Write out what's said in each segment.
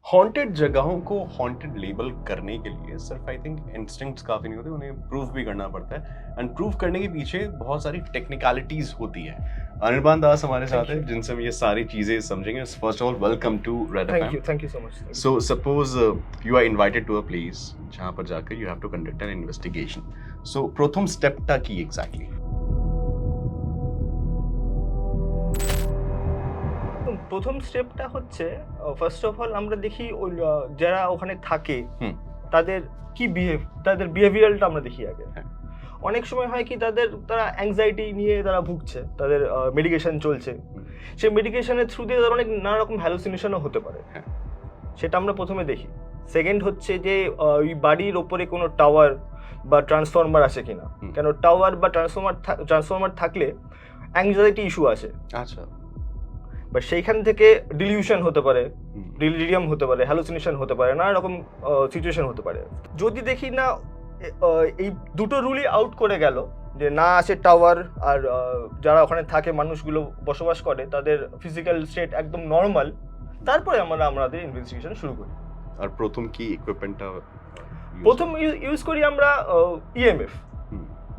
Haunted जगहों को haunted label करने के लिए सिर्फ आई थिंक इंस्टिंक्ट्स काफी नहीं होते, उन्हें प्रूफ भी करना पड़ता है एंड प्रूफ करने के पीछे बहुत सारी टेक्निकलिटीज होती है। अनिर्बान दास हमारे साथ है जिनसे हम ये सारी चीजें समझेंगे। First of all welcome to red FM. Thank you so much. So suppose you are invited to a place जहां पर जाकर you have to conduct an investigation. So प्रथम स्टेपটা কি এক্স্যাক্টলি? প্রথম স্টেপটা হচ্ছে ফার্স্ট অফ অল আমরা দেখি যারা ওখানে থাকে তাদের কি তাদের বিহেভিয়ারটা আমরা দেখি আগে। অনেক সময় হয় কি তারা অ্যাংজাইটি নিয়ে তারা ভুগছে, তাদের মেডিকেশন চলছে, সেই মেডিকেশনের থ্রু দিয়ে তাদের অনেক নানা রকম হ্যালুসিনেশনও হতে পারে, সেটা আমরা প্রথমে দেখি। সেকেন্ড হচ্ছে যে ওই বাড়ির ওপরে কোনো টাওয়ার বা ট্রান্সফরমার আছে কিনা, কেন টাওয়ার বা ট্রান্সফরমার থাকলে অ্যাংজাইটি ইস্যু আসে। আচ্ছা, বা সেইখান থেকে ডিলিউশন হতে পারে, ডিলিরিয়াম হতে পারে, হ্যালুসিনেশন হতে পারে, নানা রকম সিচুয়েশন হতে পারে। যদি দেখি না এই দুটো রুলই আউট করে গেল, যে না আছে টাওয়ার আর যারা ওখানে থাকে মানুষগুলো বসবাস করে তাদের ফিজিক্যাল স্টেট একদম নর্মাল, তারপরে আমরা আমাদের ইনভেস্টিগেশন শুরু করি। আর প্রথম কি ইকুইপমেন্টটা প্রথম ইউজ করি আমরা ইএমএফ।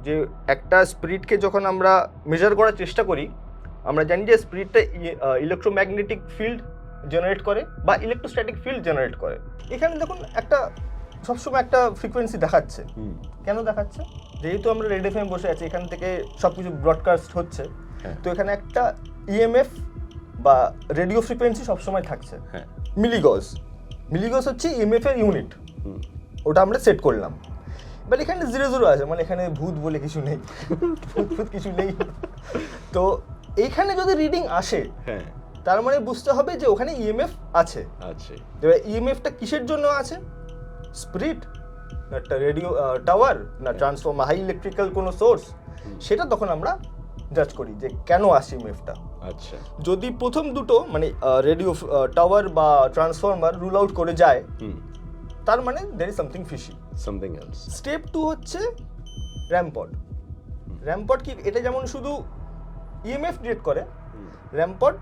যে একটা স্পিরিটকে যখন আমরা মেজার করার চেষ্টা করি, আমরা জানি যে স্পিরিটটা ইলেকট্রোম্যাগনেটিক ফিল্ড জেনারেট করে বা ইলেকট্রোস্ট্যাটিক ফিল্ড জেনারেট করে। এখানে দেখুন একটা সবসময় একটা ফ্রিকোয়েন্সি দেখাচ্ছে। কেন দেখাচ্ছে? যেহেতু আমরা রেড এফএম বসে আছি, এখান থেকে সব কিছু ব্রডকাস্ট হচ্ছে, তো এখানে একটা ইএমএফ বা রেডিও ফ্রিকোয়েন্সি সবসময় থাকছে। মিলিগজ হচ্ছে ইএমএফ এর ইউনিট, ওটা আমরা সেট করলাম। বাট এখানে 0 আছে, মানে এখানে ভূত বলে কিছু নেই, ভূত কিছু নেই। তো এইখানে যদি রিডিং আসে, তার মানে বুঝতে হবে যে ওখানে ইএমএফ আছে। এবার ইএমএফটা কিসের জন্য আছে? স্পিরিট না একটা রেডিও টাওয়ার না ট্রান্সফর্মার, হাই ইলেকট্রিক্যাল কোনো সোর্স, সেটা তখন আমরা জাজ করি যে কেন আসে ইএমএফটা। আচ্ছা, যদি প্রথম দুটো মানে রেডিও টাওয়ার বা ট্রান্সফর্মার রুল আউট করে যায়, তার মানে there is something fishy, something else. Step 2 হচ্ছে র্যামপড। র্যামপড কি? এটা যেমন শুধু ইএমএফ ডিটেক্ট করে, র্যামপড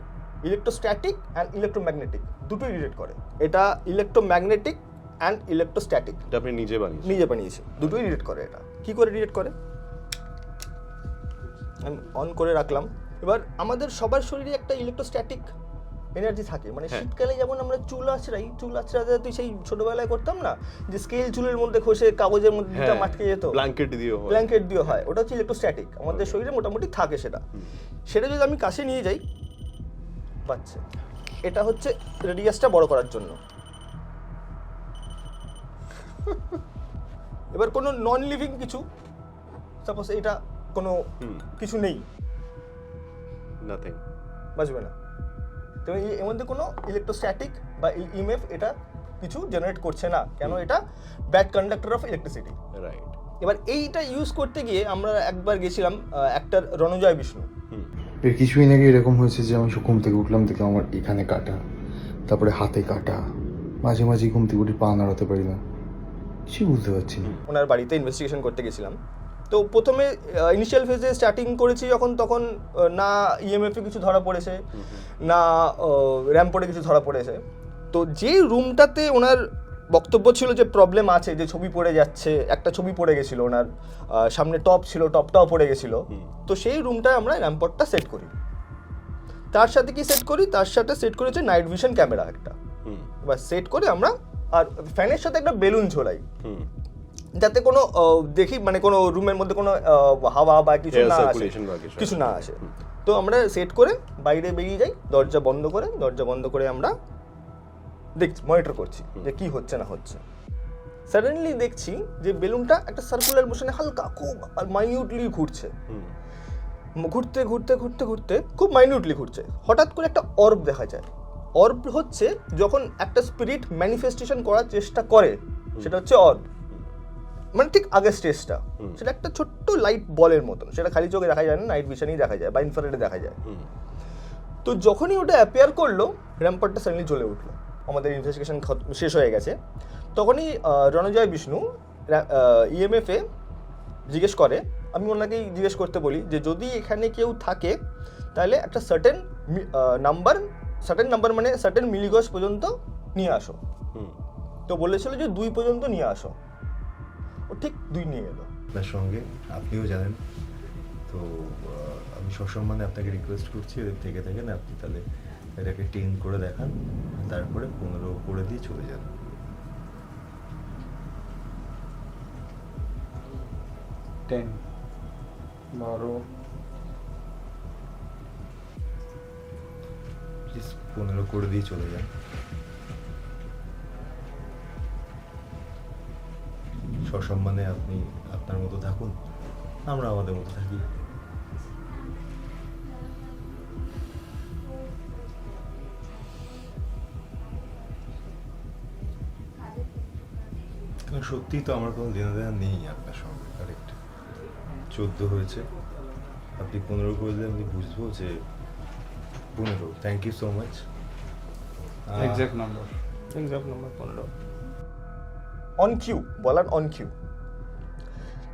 ইলেকট্রোস্ট্যাটিক অ্যান্ড ইলেকট্রোম্যাগনেটিক দুটোই ডিটেক্ট করে। এটা ইলেকট্রোম্যাগনেটিক অ্যান্ড ইলেকট্রোস্ট্যাটিক, এটা আপনি নিজে বানিয়েছে, দুটোই ডিটেক্ট করে। এটা কি করে ডিটেক্ট করে? আমি অন করে রাখলাম। এবার আমাদের সবার শরীরে একটা ইলেকট্রোস্ট্যাটিক এনার্জি থাকে, মানে শীতকালে যেমন আমরা চুল আঁচড়াতে তুই সেই ছোটবেলায় করতাম না, যে স্কেল চুলের মধ্যে ঘষে কাগজের মধ্যে দিতে মাটকে যেত, ব্ল্যাঙ্কেট দিয়ে হয়, ওটা হচ্ছে ইলেকট্রোস্ট্যাটিক। আমাদের শরীরে মোটামুটি থাকে সেটা যদি আমি কাছে নিয়ে যাই বাচ্চা, এটা হচ্ছে রেডিয়াসটা বড় করার জন্য। এবার কোনো নন লিভিং কিছু, সাপোজ এটা কোনো কিছু নেই, নাথিং, বাজবে না। তো এর মধ্যে কোনো ইলেকট্রোস্ট্যাটিক বা ইএমএফ এটা কিছু জেনারেট করছে না, কেন? এটা bad conductor of electricity. Right. এবার এইটা ইউজ করতে গিয়ে আমরা একবার গেছিলাম অ্যাক্টর রণজয় বিষ্ণু। এর কিছুদিন আগে এরকম হয়েছে যে আমি ঘুম থেকে উঠলাম, থেকে আমার এখানে কাটা, তারপরে হাতে কাটা, মাঝে মাঝে ঘুম থেকে উঠে পা নাড়াতে পারি না, কিছু বুঝতে পারছি না। ওনার বাড়িতে ইনভেস্টিগেশন করতে গেছিলাম। তো প্রথমে ইনিশিয়াল ফেজে স্টার্টিং করেছি তখন না ইএমএফে কিছু ধরা পড়েছে, না র্যাম্পডে কিছু ধরা পড়েছে। তো যে রুমটাতে ওনার বক্তব্য ছিল যে প্রবলেম আছে, যে ছবি পড়ে যাচ্ছে, একটা ছবি পড়ে গেছিলো ওনার সামনে, টপ ছিল, টপটাও পড়ে গেছিলো, তো সেই রুমটায় আমরা র্যাম্পডটা সেট করি। তার সাথে কি সেট করি? তার সাথে সেট করেছে নাইট ভিশন ক্যামেরা একটা। এবার সেট করে আমরা আর ফ্যানের সাথে একটা বেলুন ঝোলাই, যাতে কোনো দেখি মানে কোনো রুমের মধ্যে কোনো হাওয়া বা কিছু না আসে। তো আমরা সেট করে বাইরে বেরিয়ে যাই, দরজা বন্ধ করে আমরা দেখছি, মনিটর করছি যে কি হচ্ছে না হচ্ছে। সাডেনলি দেখছি যে বেলুনটা একটা সার্কুলার মোশনে হালকা খুব মাইনিউটলি ঘুরছে, ঘুরতে খুব মাইনিউটলি ঘুরছে। হঠাৎ করে একটা অর্ব দেখা যায়। অর্ব হচ্ছে যখন একটা স্পিরিট ম্যানিফেস্টেশন করার চেষ্টা করে, সেটা হচ্ছে অর্ব। মানে ঠিক আগের স্টেজটা, সেটা একটা ছোট্ট লাইট বলের মতন, সেটা খালি চোখে দেখা যায় না, নাইট ভিশনেই দেখা যায় বা ইনফ্রারেডে দেখা যায়। তো যখনই ওটা অ্যাপিয়ার করলো, র্যাম্পডটা সাডেনলি জ্বলে উঠলো। আমাদের ইনভেস্টিগেশন শেষ হয়ে গেছে, তখনই রণজয় বিষ্ণু ইএমএফে জিজ্ঞেস করে, আমি ওনাকেই জিজ্ঞেস করতে বলি যে যদি এখানে কেউ থাকে তাহলে একটা সার্টেন নাম্বার মানে সার্টেন মিলিগজ পর্যন্ত নিয়ে আসো। তো বলেছিল যে 2 পর্যন্ত নিয়ে আসো, ও ঠিক 2 নিয়ে এলো। আপনার সঙ্গে আপনিও জানেন তো আমি সসম্মানে আপনাকে রিকোয়েস্ট করছি এদের থেকে থাকেন আপনি তাহলে এটাকে 10 করে দেখান, তারপরে 15 করে দিয়ে চলে যান। 10 12 প্লিজ 15 করে দিয়ে চলে যান। সসম্মানে আপনি আপনার মতো থাকুন, আমরা আমাদের মতো থাকি। কারণ সত্যিই তো আমার কোনো দেনা দেনা নেই আপনার সঙ্গে, কারেক্ট। 14 হয়েছে, আপনি 15 করে দিলে আমি বুঝবো যে 15। Thank you so much. Exact number exact number 15 on cue, বলার অন কিউ।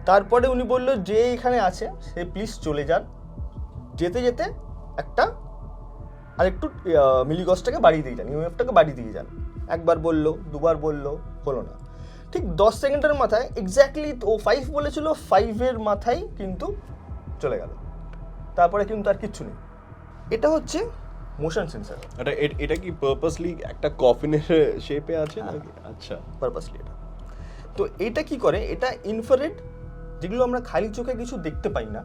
তারপরে উনি বলল যে এখানে আছে সে প্লিজ চলে যান, যেতে যেতে একটা আরেকটু মিলিগসটাকে বাড়িয়ে দিয়ে যান, ইউএফটাকে বাড়িয়ে দিয়ে যান। একবার বললো, দুবার বললো, হলো না। ঠিক 10 সেকেন্ডের মাথায় এক্স্যাক্টলি ও 5 বলেছিল, 5-এর মাথায় কিন্তু চলে গেল। তারপরে কিন্তু আর কিচ্ছু নেই। এটা হচ্ছে মোশন সেন্সর, এটা কি পারপাসলি একটা কফিনের শেপে আছে নাকি? আচ্ছা, পারপাসলি এটা। তো এটা কি করে, এটা ইনফ্রারেড যেগুলো আমরা খালি চোখে কিছু দেখতে পাই না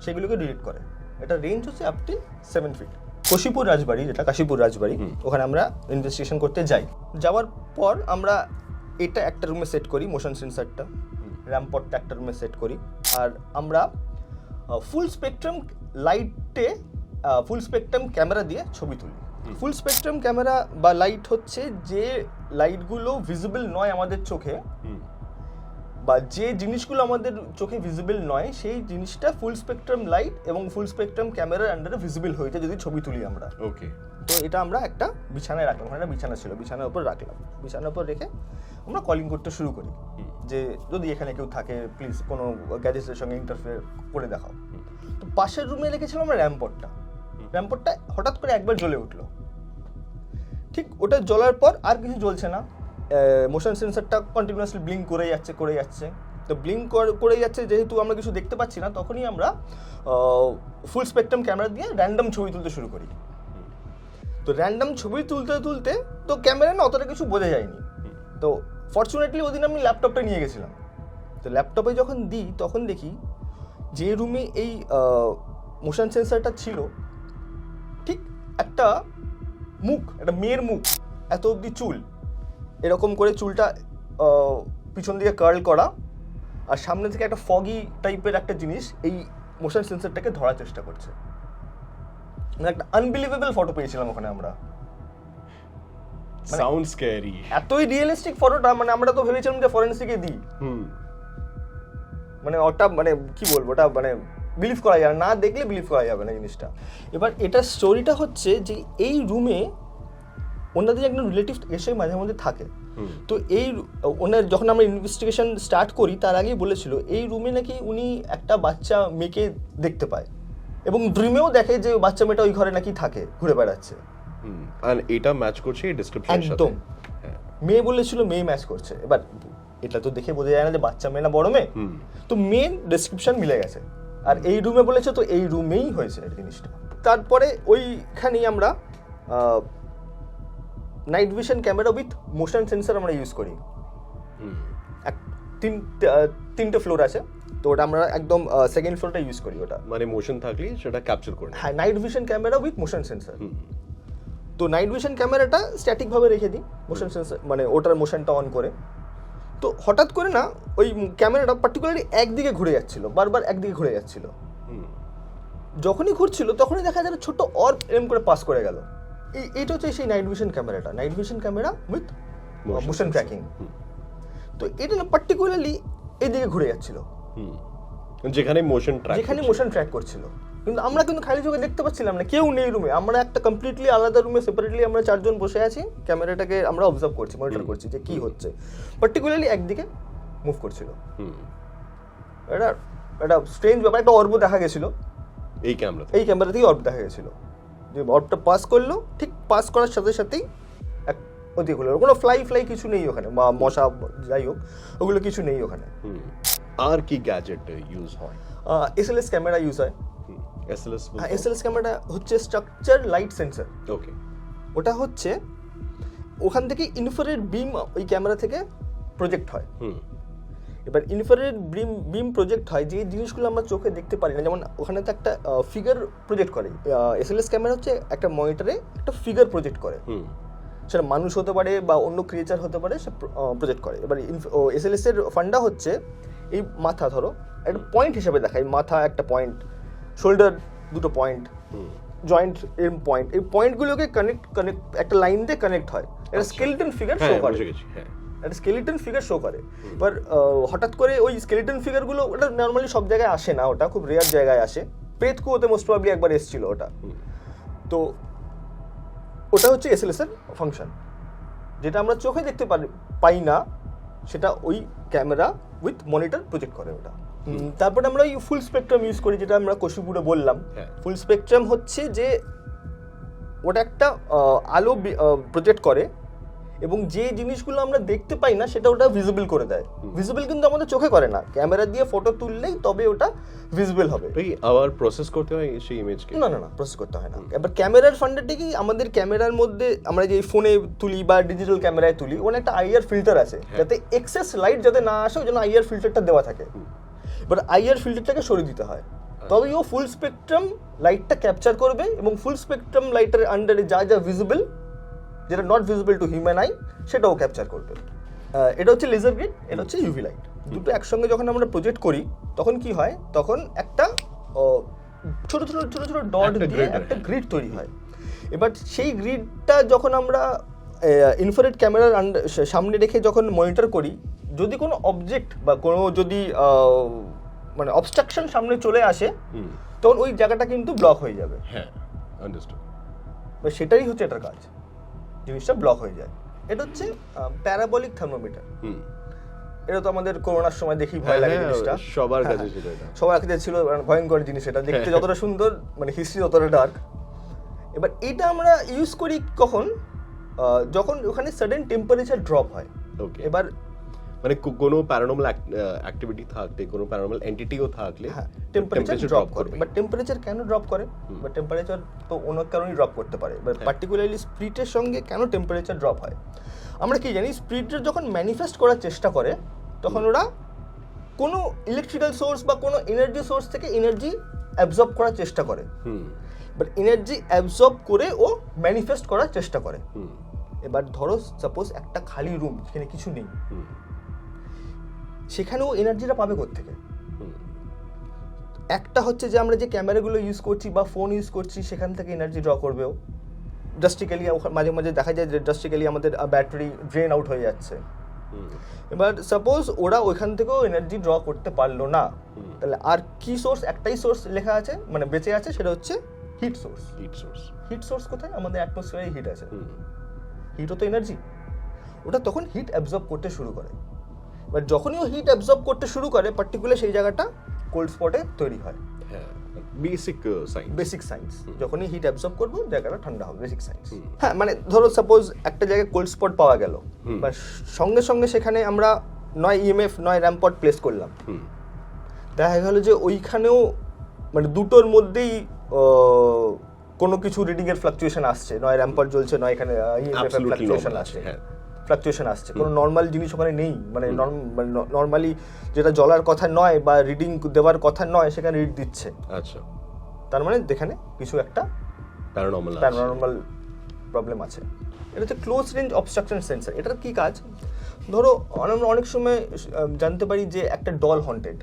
সেগুলোকে ডিটেক্ট করে। এটা রেঞ্জ হচ্ছে আপ টু 7 ফিট। কাশীপুর রাজবাড়ি, যেটা কাশীপুর রাজবাড়ি, ওখানে আমরা ইনভেস্টিগেশন করতে যাই। যাওয়ার পর আমরা এটা একটা রুমে সেট করি, মোশন সেন্সরটা, র্যাম্পটটা একটা রুমে সেট করি। আর আমরা ফুল স্পেকট্রাম লাইটে, ফুল স্পেকট্রাম ক্যামেরা দিয়ে ছবি তুলি। ফুল স্পেকট্রাম ক্যামেরা বা লাইট হচ্ছে যে লাইটগুলো ভিজিবল নয় আমাদের চোখে, বা যে জিনিসগুলো আমাদের চোখে ভিজিবল নয় সেই জিনিসটা ফুল স্পেকট্রাম লাইট এবং ফুল স্পেকট্রাম ক্যামেরার আন্ডারে ভিজিবল হয়েছে যদি ছবি তুলি আমরা। ওকে। তো এটা আমরা একটা বিছানায় রাখলাম, ওখানে একটা বিছানা ছিল, বিছানার উপর রাখলাম। বিছানার উপর রেখে আমরা কলিং করতে শুরু করি যে যদি এখানে কেউ থাকে প্লিজ কোনো গ্যাজেটের সঙ্গে ইন্টারফেয়ার করে দেখাও। তো পাশের রুমে রেখেছিলাম আমরা র্যাম্পটটা। র্যাম্পটটা হঠাৎ করে একবার জ্বলে উঠলো। ঠিক ওটা জ্বলার পর আর কিছু জ্বলছে না, মোশন সেন্সরটা কন্টিনিউয়াসলি ব্লিঙ্ক করে যাচ্ছে। তো ব্লিঙ্ক করে যাচ্ছে, যেহেতু আমরা কিছু দেখতে পাচ্ছি না, তখনই আমরা ফুল স্পেকট্রাম ক্যামেরা দিয়ে র্যান্ডম ছবি তুলতে শুরু করি। তো র্যান্ডম ছবি তুলতে তো ক্যামেরা না অতটা কিছু বোঝা যায়নি। তো ফর্চুনেটলি ওদিন আমি ল্যাপটপটা নিয়ে গেছিলাম। তো ল্যাপটপে যখন দিই তখন দেখি যে রুমে এই মোশন সেন্সরটা ছিল ঠিক একটা মুখ, একটা মেয়ের মুখ, এত অবধি চুল, এরকম করে চুলটা পিছন দিকে কার্ল করা, আর সামনে থেকে একটা ফগি টাইপের একটা জিনিস এই মোশন সেন্সরটাকে ধরার চেষ্টা করছে। মানে একটা আনবিলিভেবল ফটো পেয়েছিলাম ওখানে আমরা। Sound scary. এতই রিয়েলিস্টিক ফটোটা, মানে আমরা তো ভেবেছিলাম যে ফরেনসিকে দিই, মানে ওটা মানে কি বলবো, ওটা মানে বিলিভ করা যাবে না, দেখলে বিলিভ করা যাবে না জিনিসটা। এবার এটার স্টোরিটা হচ্ছে যে এই রুমে ওনাদের একজন রিলেটিভ এসে মাঝে মধ্যে থাকে। তো এই ওনার যখন আমরা ইনভেস্টিগেশন স্টার্ট করি তার আগেই বলেছিল এই রুমে নাকি উনি একটা বাচ্চা মেয়েকে দেখতে পায় এবং ড্রিমেও দেখে যে বাচ্চা মেয়েটা ওই ঘরে নাকি থাকে, ঘুরে বেড়াচ্ছে। আর এটা ম্যাচ করছে এই ডেসক্রিপশনের সাথে একদম মেয়ে বলেছিল, মেয়ে ম্যাচ করছে। এবার এটা তো দেখে বোঝা যায় না যে বাচ্চা মেয়ে না বড় মেয়ে, তো মেন ডেসক্রিপশন মিলে গেছে। আর এই রুমে বলেছে, তো এই রুমেই হয়েছে এই জিনিসটা। তারপরে ওইখানেই আমরা night vision camera with motion sensor আমরা ইউজ করি। তিনটে ফ্লোর আছে, তো ওটা আমরা একদম সেকেন্ড ফ্লোরটা ইউজ করি। ওটা মানে মোশন থাকলে সেটা ক্যাপচার করে। হ্যাঁ, night vision camera with motion sensor. তো নাইট ভিশন ক্যামেরাটা স্ট্যাটিকভাবে রেখে দিই, মোশন সেন্সর মানে ওটার মোশনটা অন করে। তো হঠাৎ করে না ওই ক্যামেরাটা পার্টিকুলারলি একদিকে ঘুরে যাচ্ছিল, বারবার একদিকে ঘুরে যাচ্ছিল। যখনই ঘুরছিল তখনই দেখা যায় ছোট অর্ব এরম করে পাস করে গেল। এইটা হচ্ছে সেই নাইট ভিশন ক্যামেরাটা, night vision camera with motion tracking. তো এটা না পার্টিকুলারলি এইদিকে ঘুরে যাচ্ছিল, যেখানে মোশন ট্র্যাক করছিল। কিন্তু আমরা কিন্তু খালি চোখে দেখতে পাচ্ছিলাম না, কেউ নেই রুমে। আমরা একটা কমপ্লিটলি আলাদা রুমে সেপারেটলি আমরা 4 জন বসে আছি, ক্যামেরাটাকে আমরা অবজার্ভ করছি, মনিটর করছি যে কি হচ্ছে। পার্টিকুলারলি একদিকে মুভ করছিল। এটা একটা স্ট্রেঞ্জ ব্যাপার, একটা অর্ব দেখা গেছিল এই ক্যামেরা থেকে অর্ব দেখা গেছিল। যে অর্বটা পাস করলো, ঠিক পাস করার সাথে সাথেই অতি খুলে কোনো ফ্লাই কিছু নেই ওখানে, বা মশা যাই হোক ওগুলো কিছু নেই ওখানে। আর কি গ্যাজেট ইউজ হয়? এসএলএস ক্যামেরা ইউজ হয়। এসএলএস এসএলএস ক্যামেরা হচ্ছে স্ট্রাকচার লাইট সেন্সর। ওকে। ওটা হচ্ছে ওখান থেকে ইনফ্রারেড বিম ওই ক্যামেরা থেকে প্রজেক্ট হয়। এবার ইনফ্রারেড বিম প্রজেক্ট হয় যে জিনিসগুলো আমরা চোখে দেখতে পারি না, যেমন ওখানে তো একটা ফিগার প্রজেক্ট করে। এসএলএস ক্যামেরা হচ্ছে একটা মনিটরে একটা ফিগার প্রজেক্ট করে, সেটা মানুষ হতে পারে বা অন্য ক্রিয়েচার হতে পারে, সে প্রজেক্ট করে। এবার এসএলএস এর ফান্ডা হচ্ছে এই মাথা ধরো একটা পয়েন্ট হিসেবে দেখায়, মাথা একটা পয়েন্ট, শোল্ডার দুটো পয়েন্ট, জয়েন্ট এর পয়েন্ট, এই পয়েন্টগুলোকে কানেক্ট একটা লাইন দিয়ে কানেক্ট হয়, এটা স্কেলিটন ফিগার শো করে। একটা স্কেলিটন ফিগার শো করে। এবার হঠাৎ করে ওই স্কেলিটন ফিগারগুলো ওটা নর্মালি সব জায়গায় আসে না, ওটা খুব রেয়ার জায়গায় আসে। প্রেত কুয়োতে মোস্ট প্রবাবলি একবার এসেছিল ওটা। তো ওটা হচ্ছে এসএলএস এর ফাংশন, যেটা আমরা চোখে দেখতে পাই না, সেটা ওই ক্যামেরা উইথ মনিটর প্রজেক্ট করে ওটা। তারপরে আমরা ওই ফুল স্পেকট্রাম ইউজ করি, যেটা আমরা কোশিপুরে বললাম। ফুল স্পেকট্রাম হচ্ছে যে ওটা একটা আলো প্রজেক্ট করে এবং যে জিনিসগুলো আমরা দেখতে পাই না সেটা ওটা ভিজিবল করে দেয়। ভিজিবল কিন্তু আমাদের চোখে করে না, ক্যামেরা দিয়ে ফটো তুললেই তবে ওটা ভিজিবল হবে। এই আবার প্রসেস করতে হয় সেই ইমেজকে? না প্রসেস করতে হয় না। এবার ক্যামেরার ফান্ডাটা কি, আমাদের ক্যামেরার মধ্যে আমরা যে ফোনে তুলি বা ডিজিটাল ক্যামেরায় তুলি, ওখানে একটা আইআর ফিল্টার আছে, যাতে এক্সেস লাইট যাতে না আসে, ওই জন্য আইআর ফিল্টারটা দেওয়া থাকে। এবার আইআর ফিল্টারটাকে সরিয়ে দিতে হয়, তবেই ও ফুল স্পেকট্রাম লাইটটা ক্যাপচার করবে এবং ফুল স্পেকট্রাম লাইটের আন্ডারে যা ভিজিবল, যেটা not visible two human I, সেটাও ক্যাপচার করবে। এটা হচ্ছে লেজার গ্রিড, এটা হচ্ছে ইউভি লাইট। দুটো একসঙ্গে যখন আমরা প্রজেক্ট করি তখন কি হয়, তখন একটা ছোট ডট দিয়ে একটা গ্রিড তৈরি হয়। এবার সেই গ্রিডটা যখন আমরা ইনফ্রারেড ক্যামেরার সামনে রেখে যখন মনিটর করি, যদি কোনো অবজেক্ট বা কোনো যদি মানে অবস্ট্রাকশন সামনে চলে আসে, তখন ওই জায়গাটা কিন্তু ব্লক হয়ে যাবে। হ্যাঁ, আন্ডারস্টুড। সেটাই হচ্ছে এটার কাজ, জিনিসটা ব্লক হয়ে যায়। এটা হচ্ছে প্যারাবলিক থার্মোমিটার। এটা তো আমাদের করোনার সময় দেখি ভয় লাগে জিনিসটা, সবার কাছে ছিল এটা, সবার কাছে ছিল, ভয়ঙ্কর জিনিস। এটা দেখতে যতটা সুন্দর, মানে হিস্ট্রি ততটা ডার্ক। এবার এটা আমরা ইউজ করি কখন, যখন ওখানে সাডেন টেম্পারেচার ড্রপ হয়। ওকে। এবার মানে কোনো প্যারানর্মাল অ্যাক্টিভিটি থাকলে, কোনো প্যারানর্মাল এন্টিটিও থাকলে টেম্পারেচার ড্রপ করে। বাট টেম্পারেচার কেন ড্রপ করে? বাট টেম্পারেচার তো অনেক কারণেই ড্রপ করতে পারে, বাট পার্টিকুলারলি স্পিডের সঙ্গে কেন টেম্পারেচার ড্রপ হয় আমরা কি জানি। স্পিডের যখন ম্যানিফেস্ট করার চেষ্টা করে, তখন ওরা কোনো ইলেকট্রিক্যাল সোর্স বা কোনো এনার্জি সোর্স থেকে এনার্জি অ্যাবজর্ব করার চেষ্টা করে। বাট এনার্জি অ্যাবজর্ব করে ও ম্যানিফেস্ট করার চেষ্টা করে। এবার ধরো সাপোজ একটা খালি রুম, যেখানে কিছু নেই, সেখানেও এনার্জিটা পাবে কোত্থেকে? একটা হচ্ছে যে আমরা যে ক্যামেরাগুলো ইউজ করছি বা ফোন ইউজ করছি, সেখান থেকে এনার্জি ড্র করবেও। ড্রাস্টিক্যালি মাঝে মাঝে দেখা যায় যে ড্রাস্টিক্যালি আমাদের ব্যাটারি ড্রেন আউট হয়ে যাচ্ছে। এবার সাপোজ ওরা ওইখান থেকেও এনার্জি ড্র করতে পারলো না, তাহলে আর কি সোর্স? একটাই সোর্স লেখা আছে, মানে বেঁচে আছে, সেটা হচ্ছে হিট সোর্স। হিট সোর্স কোথায়? আমাদের অ্যাটমসফিয়ারে হিট আছে। হিটও তো এনার্জি। ওটা তখন হিট অ্যাবজর্ব করতে শুরু করে। বাট যখনই ও হিট অ্যাবজর্ব করতে শুরু করে, পার্টিকুলার সেই জায়গাটা কোল্ড স্পটে তৈরি হয়। Basic science. যখনই হিট অ্যাবজর্ব করবো, জায়গাটা ঠান্ডা হবে, বেসিক সায়েন্স। হ্যাঁ, মানে ধরো সাপোজ একটা জায়গায় কোল্ড স্পট পাওয়া গেল, বা সঙ্গে সঙ্গে সেখানে আমরা নয় ইএমএফ নয় র্যাম্পট প্লেস করলাম, দেখা গেল যে ওইখানেও মানে দুটোর মধ্যেই কোনো কিছু রিডিং এর ফ্লাকচুয়েশন আসছে, নয় র্যাম্পট জ্বলছে, নয় এখানে ইএমএফ এর ফ্লাকচুয়েশন আসছে। কোনো নর্মাল জিনিস ওখানে নেই, মানে নর্মালি যেটা জ্বলার কথা নয় বা রিডিং দেওয়ার কথা নয়, সেখানে রিড দিচ্ছে। আচ্ছা, তার মানে এখানে কিছু একটা প্যারানর্মাল প্রবলেম আছে। এটা হচ্ছে ক্লোজ রেঞ্জ অবস্ট্রাকশন সেন্সর। এটার কি কাজ? ধরো আমরা অনেক সময় জানতে পারি যে একটা ডল হন্টেড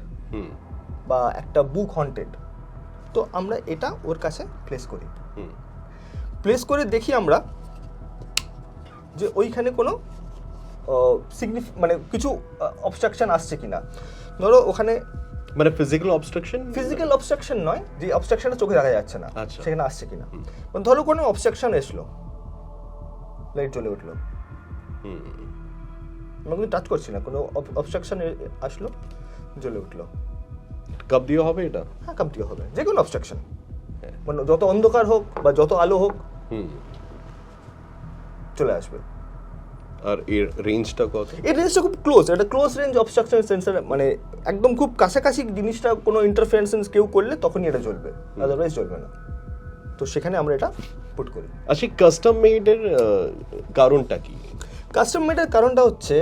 বা একটা বুক হন্টেড, তো আমরা এটা ওর কাছে প্লেস করে দেখি আমরা যে ওইখানে কোনো মানে কিছু অবস্ট্রাকশন আসছে কিনা। ধরো ওখানে মানে ফিজিক্যাল অবস্ট্রাকশন নয়, যে অবস্ট্রাকশনটা চোখে দেখা যাচ্ছে না, সেখানে আসছে কিনা। ধরো কোনো অবস্ট্রাকশন এসলো, লাইট জ্বলে উঠলো, আমরা কিন্তু টাচ করছি না, কোনো অবস্ট্রাকশন আসলো, জ্বলে উঠলো, কাপ দিয়ে হবে এটা? হ্যাঁ, কাপ দিয়ে হবে। যে কোনো অবস্ট্রাকশন, মানে যত অন্ধকার হোক বা যত আলো হোক, চলে আসবে। আর এর রেঞ্জটা কত? এই রেঞ্জটা খুব ক্লোজ, এটা ক্লোজ রেঞ্জ অবস্ট্রাকশন সেন্সার, মানে একদম খুব কাছাকাছি জিনিসটা কোনো ইন্টারফারেন্স কেউ করলে তখনই এটা জ্বলবে, আদারওয়াইজ জ্বলবে না। তো সেখানে আমরা এটা পুট করি। আচ্ছা, কাস্টম মেডের কারণটা কি? কাস্টম মেডের কারণটা হচ্ছে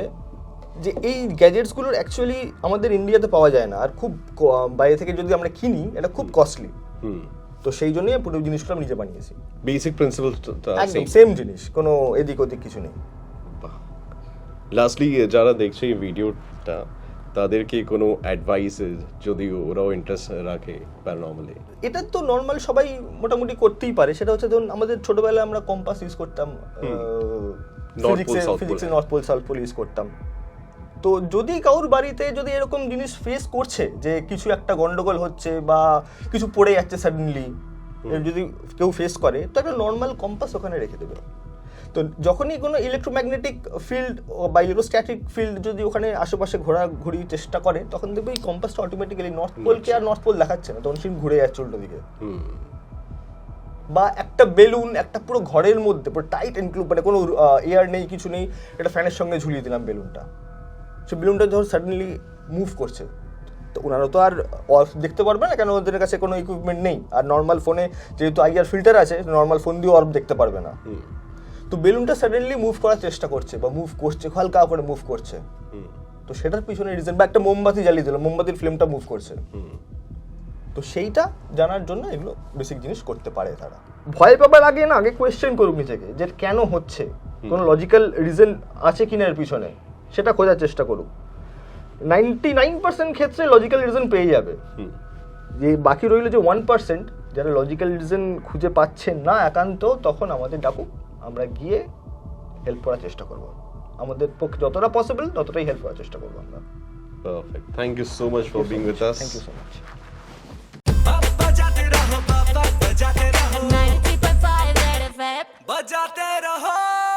যে এই গ্যাজেটসগুলোর অ্যাকচুয়ালি আমাদের ইন্ডিয়াতে পাওয়া যায় না, আর খুব বাইরে থেকে যদি আমরা কিনি এটা খুব কস্টলি। তো সেই জন্যই পুরো জিনিসগুলো আমি নিজে বানিয়েছি। বেসিক প্রিন্সিপাল একদম সেম জিনিস, কোনো এদিক ওদিক কিছু নেই। লাস্টলি যারা দেখছে এই ভিডিওটা তাদেরকে কোনো অ্যাডভাইস, যদি ওরাও ইন্টারেস্ট রাখে প্যারানর্মালে? এটা তো নর্মাল সবাই মোটামুটি করতেই পারে। সেটা হচ্ছে ধরুন আমাদের ছোটবেলায় আমরা কম্পাস ইউজ করতাম, ফিজিক্সে north pole south pole use করতাম। তো যদি কারোর বাড়িতে যদি এরকম জিনিস ফেস করছে যে কিছু একটা গন্ডগোল হচ্ছে বা কিছু পড়ে যাচ্ছে সাডেনলি, যদি কেউ ফেস করে, তো একটা নর্মাল কম্পাস ওখানে রেখে দেবে। তো যখনই কোনো ইলেকট্রোম্যাগনেটিক ফিল্ড বা ইলেকট্রোস্ট্যাটিক ফিল্ড যদি ওখানে আশেপাশে ঘোরাঘুরি চেষ্টা করে, তখন দেখবে এই কম্পাসটা অটোমেটিক্যালি নর্থ পোলকে আর নর্থ পোল দেখাচ্ছে না, তখন সে ঘুরে যাচ্ছে উল্টো দিকে। বা একটা বেলুন একটা পুরো ঘরের মধ্যে পুরো টাইট এনক্লুড, মানে কোনো এয়ার নেই কিছু নেই, এটা ফ্যানের সঙ্গে ঝুলিয়ে দিলাম বেলুনটা, সে বেলুনটা ধর সাডেনলি মুভ করছে, তো ওনারা তো আর দেখতে পারবে না, কেন ওদের কাছে কোনো ইকুইপমেন্ট নেই। আর নর্মাল ফোনে যেহেতু আইআর ফিল্টার আছে, নর্মাল ফোন দিয়ে অর্ব দেখতে পারবে না। তো বেলুনটা সাডেনলি মুভ করার চেষ্টা করছে বা মুভ করছে, হালকা করে মুভ করছে, তো সেটার পিছনে রিজন। বা একটা মোমবাতি জ্বালিয়ে দিল, মোমবাতির ফ্লেমটা মুভ করছে, তো সেইটা জানার জন্য এগুলো বেসিক জিনিস করতে পারে তারা। ভয় পাবার আগে না, আগে কোয়েশ্চেন করুক নিজেকে যে কেন হচ্ছে, কোনো লজিক্যাল রিজন আছে কিনা এর পিছনে, সেটা খোঁজার চেষ্টা করুক। 99% ক্ষেত্রে লজিক্যাল রিজন পেয়ে যাবে। যে বাকি রইল যে 1% যারা লজিক্যাল রিজন খুঁজে পাচ্ছেন না একান্ত, তখন আমাদের ডাকুক, আমরা গিয়ে হেল্প করার চেষ্টা করব। আমাদের পক্ষে যতটা পসিবল ততটাই হেল্প করার চেষ্টা করবো আমরা। Perfect. Thank you so much for being with us. Thank you so much. बजाते रहो 90.5 बजाते रहो।